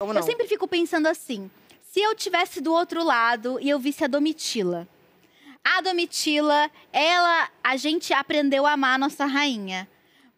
Ou não? Eu sempre fico pensando assim, se eu tivesse do outro lado e eu visse a Domitila. A Domitila, a gente aprendeu a amar a nossa rainha.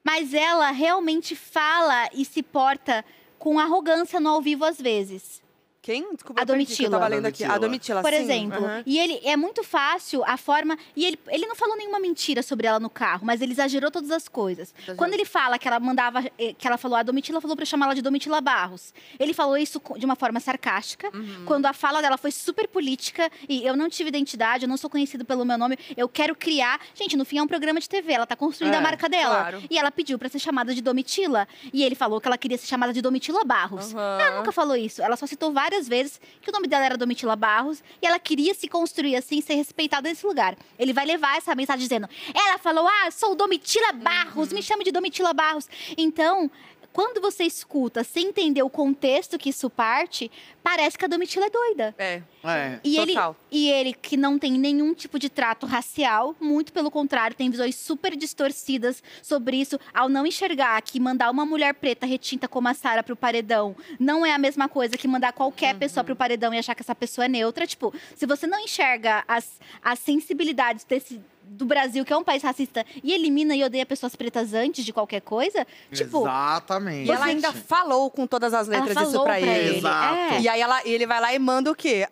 Mas ela realmente fala e se porta com arrogância no ao vivo às vezes. Quem? Desculpa, A Domitila. Eu tava lendo aqui. A Domitila, Por sim. exemplo. Uhum. E ele é muito fácil a forma. E ele não falou nenhuma mentira sobre ela no carro, mas ele exagerou todas as coisas. Quando ele fala que ela mandava. Que ela falou, a Domitila falou pra chamá-la de Domitila Barros. Ele falou isso de uma forma sarcástica. Quando a fala dela foi super política. E eu não tive identidade, eu não sou conhecido pelo meu nome. Eu quero criar. Gente, no fim é um programa de TV. Ela tá construindo a marca dela. Claro. E ela pediu pra ser chamada de Domitila. E ele falou que ela queria ser chamada de Domitila Barros. Ela nunca falou isso. Ela só citou várias vezes que o nome dela era Domitila Barros e ela queria se construir assim, ser respeitada nesse lugar. Ele vai levar essa mensagem dizendo: ela falou, sou Domitila Barros, me chame de Domitila Barros. Então, quando você escuta sem entender o contexto que isso parte, parece que a Domitila é doida. Total. E ele, que não tem nenhum tipo de trato racial, muito pelo contrário, tem visões super distorcidas sobre isso, ao não enxergar que mandar uma mulher preta retinta como a Sarah pro paredão não é a mesma coisa que mandar qualquer pessoa pro paredão e achar que essa pessoa é neutra. Tipo, se você não enxerga as sensibilidades do Brasil, que é um país racista, e elimina e odeia pessoas pretas antes de qualquer coisa, tipo… Exatamente. E ela ainda falou com todas as letras isso pra ele. Exato. E aí ele vai lá e manda o quê?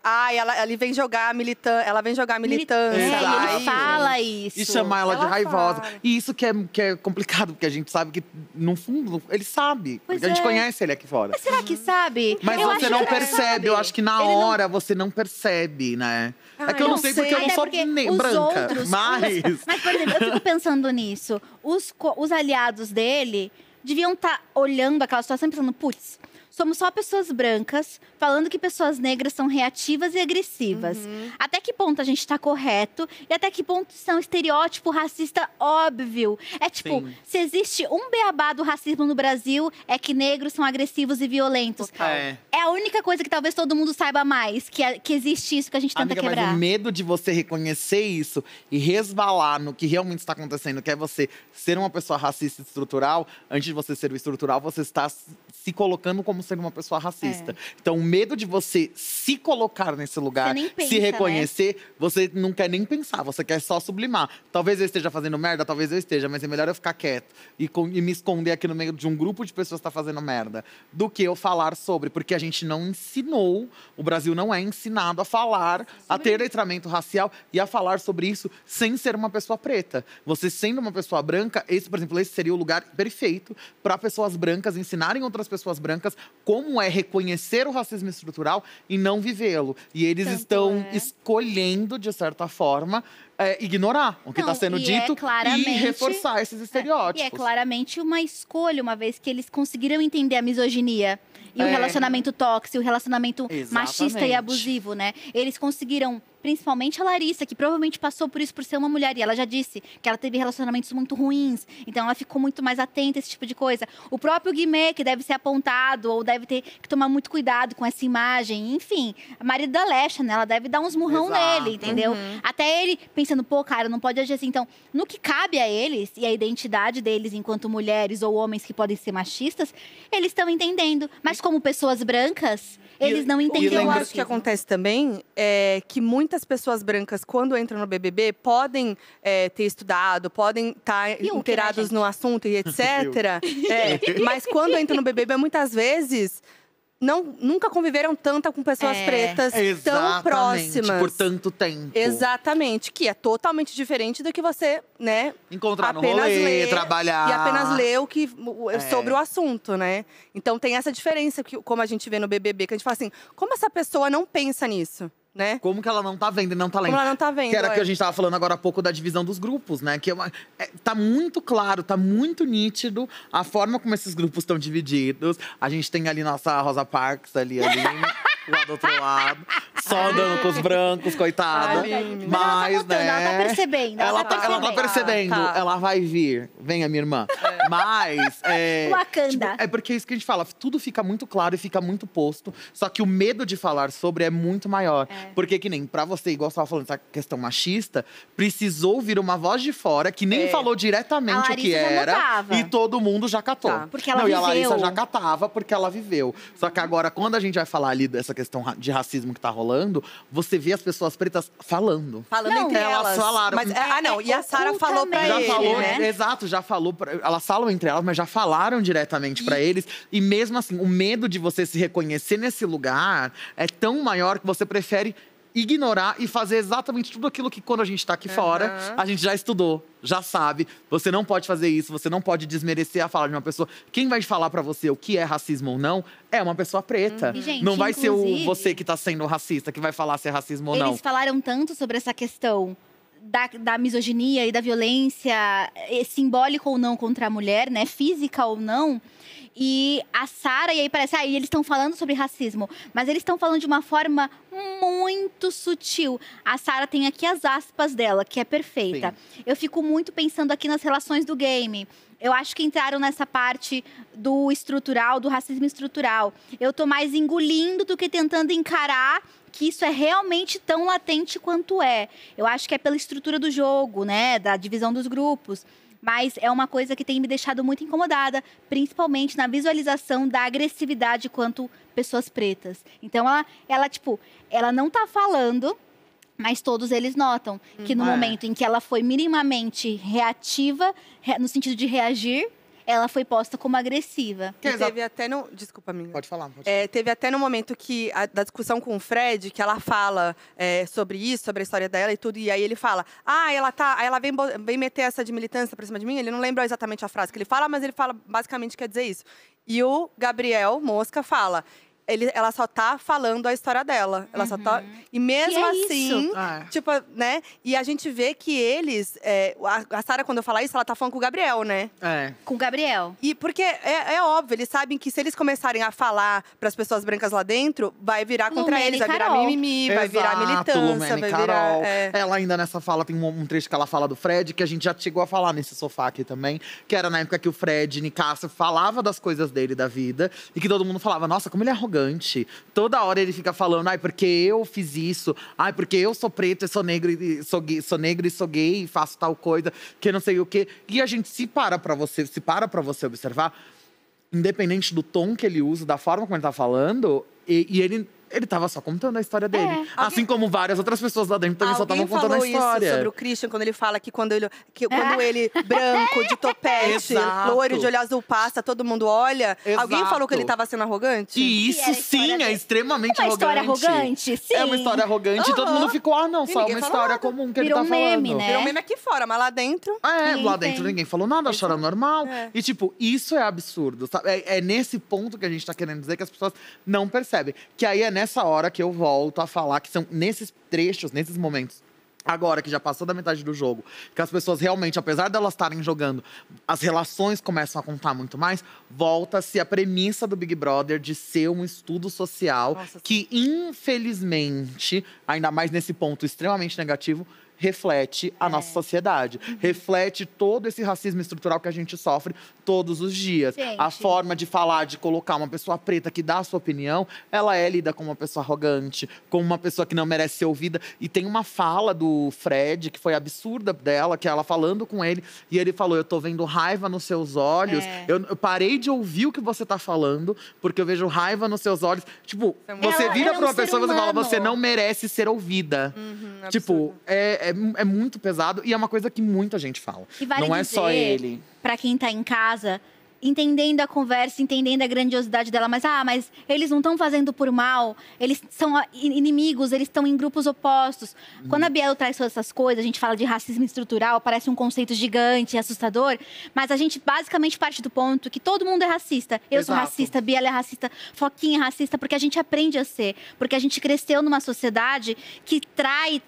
Ele vem jogar ela vem jogar militância. E ele fala isso. E chamar ela de Ela raivosa. fala. E isso que é complicado, porque a gente sabe que, no fundo, ele sabe. Pois Porque a gente é. conhece ele aqui fora. Mas será que sabe? Mas Eu você acho não que percebe, eu acho que na Ele não- hora você não percebe, né? É que eu eu não não sei sei. porque eu não Até sou porque nem os branca. outros, Mas por exemplo, eu fico pensando nisso. Os aliados dele deviam estar olhando aquela situação e pensando, putz, somos só pessoas brancas falando que pessoas negras são reativas e agressivas. Até que ponto a gente tá correto e até que ponto isso é um estereótipo racista óbvio. É tipo, Sim. se existe um beabá do racismo no Brasil, é que negros são agressivos e violentos. É. É a única coisa que talvez todo mundo saiba mais, que existe isso que a gente tenta amiga, quebrar. mas o medo de você reconhecer isso e resvalar no que realmente está acontecendo, que é você ser uma pessoa racista estrutural, antes de você ser o estrutural, você está se colocando como sendo uma pessoa racista. Então, o medo de você se colocar nesse lugar, Você nem pensa, se reconhecer, você não quer nem pensar, você quer só sublimar. Talvez eu esteja fazendo merda, talvez eu esteja, mas é melhor eu ficar quieto e me esconder aqui no meio de um grupo de pessoas que está fazendo merda, do que eu falar sobre, porque a gente não ensinou, o Brasil não é ensinado a falar, a ter letramento racial e a falar sobre isso sem ser uma pessoa preta. Você sendo uma pessoa branca, por exemplo, esse seria o lugar perfeito para pessoas brancas ensinarem outras pessoas brancas como é reconhecer o racismo estrutural e não vivê-lo. E eles Tanto estão é. escolhendo, de certa forma, ignorar o que está sendo dito e reforçar esses estereótipos. E é claramente uma escolha, uma vez que eles conseguiram entender a misoginia e o relacionamento tóxico, o relacionamento machista e Exatamente. abusivo, né? Eles conseguiram, principalmente a Larissa, que provavelmente passou por isso por ser uma mulher. E ela já disse que ela teve relacionamentos muito ruins. Então ela ficou muito mais atenta a esse tipo de coisa. O próprio Guimê, que deve ser apontado, ou deve ter que tomar muito cuidado com essa imagem. Enfim, a marido da Lesha, né? Ela deve dar uns murrão Exato. nele, entendeu? Até ele pensando, pô, cara, não pode agir assim. Então, no que cabe a eles, e a identidade deles enquanto mulheres ou homens que podem ser machistas, eles estão entendendo. Mas como pessoas brancas, eles não O que entenderam eu o acho racismo. que acontece também é que muitas pessoas brancas, quando entram no BBB, podem ter estudado, podem estar Fiuk, né, inteirados gente? no assunto e etc. Mas quando entram no BBB, muitas vezes nunca conviveram tanto com pessoas pretas tão Exatamente, próximas. por tanto tempo. Exatamente, que é totalmente diferente do que você, né, Encontrar no apenas rolê, ler trabalhar. e apenas ler sobre o assunto, né? Então tem essa diferença que, como a gente vê no BBB, que a gente fala assim, como essa pessoa não pensa nisso, né? Como que ela não tá vendo e não tá lendo? Como ela não tá vendo, Que era que a gente tava falando agora há pouco da divisão dos grupos, né? Que tá muito claro, tá muito nítido a forma como esses grupos estão divididos. A gente tem ali nossa Rosa Parks ali lá do outro lado. Só andando com os brancos, coitada. Aline. Mas ela Mas, tá notando, ela tá percebendo. Ela tá percebendo. Tá. Ela vai vir. Venha, minha irmã. Mas… Wakanda. Tipo, é porque é isso que a gente fala. Tudo fica muito claro e fica muito posto. Só que o medo de falar sobre é muito maior. Porque que nem pra você, igual você tava falando, essa questão machista, precisou vir uma voz de fora que nem falou diretamente o que já era. notava. E todo mundo já catou. Tá. Porque ela Não, e a viveu. Larissa já catava porque ela viveu. Só que agora, quando a gente vai falar ali dessa questão de racismo que tá rolando, você vê as pessoas pretas falando. Falando Não, entre elas elas. falaram. Mas, não, e a Sara falou pra ocultamente. Já ele, falou, né? exato, já falou. Elas falam entre elas, mas já falaram diretamente pra eles. E mesmo assim, o medo de você se reconhecer nesse lugar é tão maior que você prefere ignorar e fazer exatamente tudo aquilo que quando a gente tá aqui fora, a gente já estudou, já sabe. Você não pode fazer isso, você não pode desmerecer a fala de uma pessoa. Quem vai falar pra você o que é racismo ou não é uma pessoa preta. E, gente, não vai ser inclusive, você que tá sendo racista que vai falar se é racismo ou não. Eles falaram tanto sobre essa questão da misoginia e da violência, simbólica ou não contra a mulher, né? Física ou não. E a Sara, e aí parece, eles estão falando sobre racismo, mas eles estão falando de uma forma muito sutil. A Sara tem aqui as aspas dela, que é perfeita. Sim. Eu fico muito pensando aqui nas relações do game. Eu acho que entraram nessa parte do estrutural, do racismo estrutural. Eu tô mais engolindo do que tentando encarar que isso é realmente tão latente quanto é. Eu acho que é pela estrutura do jogo, né, da divisão dos grupos. Mas é uma coisa que tem me deixado muito incomodada, principalmente na visualização da agressividade quanto pessoas pretas. Então, ela não tá falando, mas todos eles notam que no momento em que ela foi minimamente reativa, no sentido de reagir, ela foi posta como agressiva. E teve até no… Desculpa, amiga. Pode falar. Teve até no momento que da discussão com o Fred, que ela fala sobre isso, sobre a história dela e tudo. E aí ele fala, aí ela vem meter essa de militância pra cima de mim. Ele não lembra exatamente a frase que ele fala, mas ele fala, basicamente, quer dizer isso. E o Gabriel Mosca fala… Ela só tá falando a história dela. Ela só tá… E mesmo assim, tipo, né? E a gente vê que eles… a Sara, quando eu falar isso, ela tá falando com o Gabriel, né? Com o Gabriel. E porque é óbvio, eles sabem que se eles começarem a falar pras pessoas brancas lá dentro, vai virar contra Lumena eles, e vai virar Carol. mimimi, vai virar militância, Lumena e vai Carol. virar… Ela ainda nessa fala, tem um trecho que ela fala do Fred, que a gente já chegou a falar nesse sofá aqui também. Que era na época que o Fred, Nicásio, falava das coisas dele, da vida. E que todo mundo falava, nossa, como ele é arrogante. Toda hora ele fica falando, porque eu fiz isso. Porque eu sou preto e sou negro e sou negro e sou gay e faço tal coisa, que não sei o quê. E a gente se para pra você observar, independente do tom que ele usa, da forma como ele tá falando, e ele tava só contando a história dele. Assim como várias outras pessoas lá dentro também só estavam contando a história. Alguém falou isso sobre o Christian, quando ele fala que quando ele branco, de topete, loiro, de olho azul, passa, todo mundo olha. Exato. Alguém falou que ele tava sendo arrogante? E isso sim é extremamente uma arrogante. história arrogante? Sim. É uma história arrogante e todo mundo ficou, não, E só ninguém uma falou história nada. comum que Virou ele tá meme, falando. né? Virou meme aqui fora, mas lá dentro… Lá dentro ninguém falou nada, acharam normal. E tipo, isso é absurdo, sabe? É nesse ponto que a gente tá querendo dizer que as pessoas não percebem. Que aí é nessa hora que eu volto a falar que são nesses trechos, nesses momentos, agora que já passou da metade do jogo, que as pessoas realmente, apesar delas estarem jogando, as relações começam a contar muito mais, volta-se a premissa do Big Brother de ser um estudo social que, infelizmente, ainda mais nesse ponto extremamente negativo, reflete a nossa sociedade. Reflete todo esse racismo estrutural que a gente sofre todos os dias. Gente. A forma de falar, de colocar uma pessoa preta que dá a sua opinião, ela é lida como uma pessoa arrogante, como uma pessoa que não merece ser ouvida. E tem uma fala do Fred, que foi absurda dela, que ela falando com ele, e ele falou, eu tô vendo raiva nos seus olhos, eu parei de ouvir o que você tá falando, porque eu vejo raiva nos seus olhos. Tipo, você vira pra uma pessoa e você fala, você não merece ser ouvida. Tipo, é muito pesado e é uma coisa que muita gente fala. E vale não é só ele. Pra quem tá em casa, entendendo a conversa, entendendo a grandiosidade dela, mas eles não estão fazendo por mal, eles são inimigos, eles estão em grupos opostos. Quando a Bielo traz todas essas coisas, a gente fala de racismo estrutural, parece um conceito gigante, assustador, mas a gente basicamente parte do ponto que todo mundo é racista. Eu sou racista, Bielo é racista, Foquinha é racista, porque a gente aprende a ser, porque a gente cresceu numa sociedade que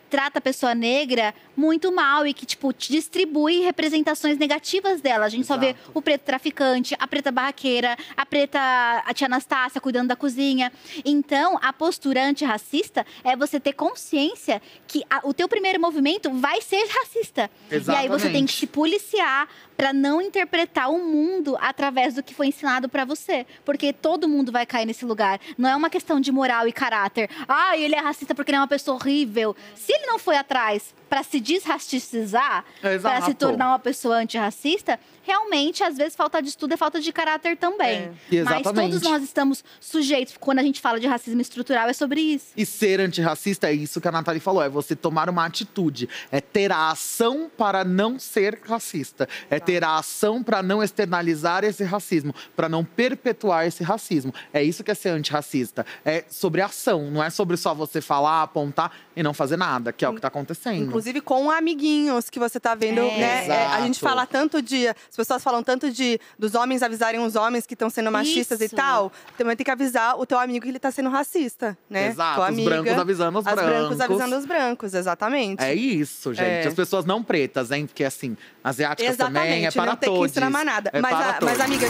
trata a pessoa negra muito mal e que, tipo, te distribui representações negativas dela. A gente só vê o preto traficante, gigante, a preta barraqueira, a tia Anastácia cuidando da cozinha. Então, a postura antirracista é você ter consciência que o teu primeiro movimento vai ser racista. Exatamente. E aí você tem que se policiar para não interpretar o mundo através do que foi ensinado para você. Porque todo mundo vai cair nesse lugar. Não é uma questão de moral e caráter. Ah, ele é racista porque ele é uma pessoa horrível. Se ele não foi atrás para se desracistizar, para se tornar uma pessoa antirracista, realmente, às vezes, falta de estudo é falta de caráter também. Mas todos nós estamos sujeitos, quando a gente fala de racismo estrutural, é sobre isso. E ser antirracista é isso que a Nathalie falou, é você tomar uma atitude, é ter a ação para não ser racista, é ter a ação para não externalizar esse racismo, para não perpetuar esse racismo. É isso que é ser antirracista, é sobre ação, não é sobre só você falar, apontar e não fazer nada, que é o que está acontecendo. Inclusive com amiguinhos que você tá vendo, né? A gente fala tanto de… As pessoas falam tanto dos homens avisarem os homens que estão sendo machistas e tal. Também tem que avisar o teu amigo que ele tá sendo racista, né? Exato, os brancos avisando os brancos. Os brancos avisando os brancos, exatamente. É isso, gente. As pessoas não pretas, hein? Porque assim, asiáticas também, é para todos. Não tem que ensinar nada. Mas, amiga…